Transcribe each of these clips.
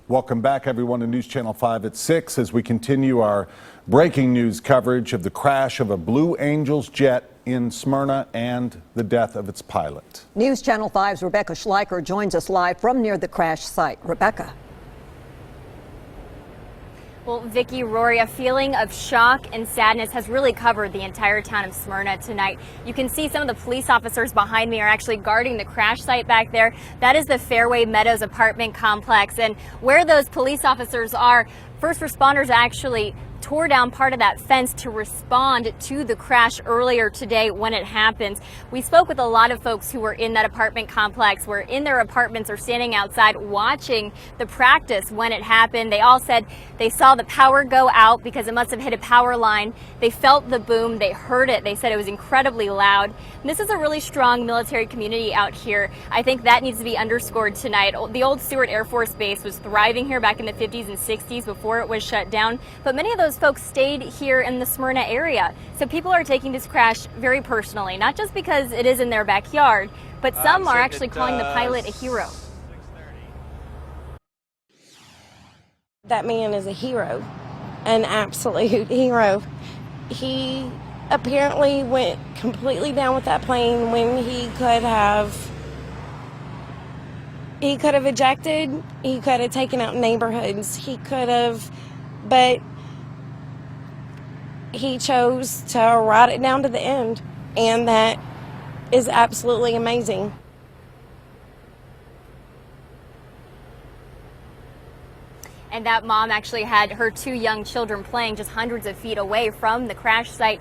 Welcome back, everyone, to News Channel 5 at 6 as we continue our breaking news coverage of the crash of a Blue Angels jet in Smyrna and the death of its pilot. News Channel 5's Rebecca Schleicher joins us live from near the crash site. Rebecca. Well, Vicki, Rory, a feeling of shock and sadness has really covered the entire town of Smyrna tonight. You can see some of the police officers behind me are actually guarding the crash site back there. That is the Fairway Meadows apartment complex. And where those police officers are, first responders actually tore down part of that fence to respond to the crash earlier today when it happened. We spoke with a lot of folks who were in that apartment complex, were in their apartments or standing outside watching the practice when it happened. They all said they saw the power go out because it must have hit a power line. They felt the boom, they heard it. They said it was incredibly loud. And this is a really strong military community out here. I think that needs to be underscored tonight. The old Stewart Air Force Base was thriving here back in the 50s and 60s before it was shut down, but many of those folks stayed here in the Smyrna area. So people are taking this crash very personally, not just because it is in their backyard, but some are actually calling the pilot a hero. That man is a hero, an absolute hero. He apparently went completely down with that plane when he could have ejected, he could have taken out neighborhoods, he could have, but he chose to ride it down to the end, and that is absolutely amazing. And that mom actually had her two young children playing just hundreds of feet away from the crash site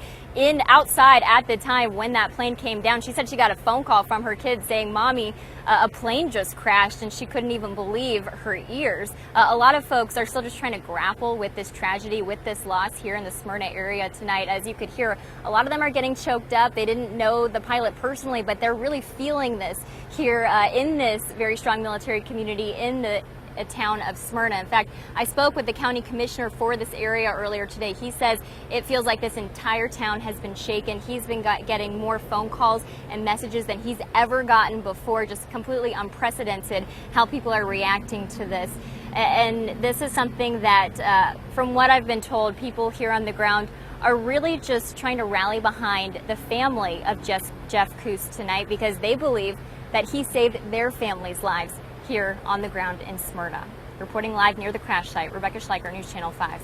outside at the time when that plane came down. She said she got a phone call from her kids saying, "Mommy, a plane just crashed," and she couldn't even believe her ears. A lot of folks are still just trying to grapple with this tragedy, with this loss here in the Smyrna area tonight. As you could hear, a lot of them are getting choked up. They didn't know the pilot personally, but they're really feeling this here in this very strong military community in the town of Smyrna. In fact, I spoke with the county commissioner for this area earlier today. He says it feels like this entire town has been shaken. He's been getting more phone calls and messages than he's ever gotten before. Just completely unprecedented how people are reacting to this. And this is something that, from what I've been told, people here on the ground are really just trying to rally behind the family of Jeff Coos tonight, because they believe that he saved their families' lives here on the ground in Smyrna. Reporting live near the crash site, Rebecca Schleicher, News Channel 5.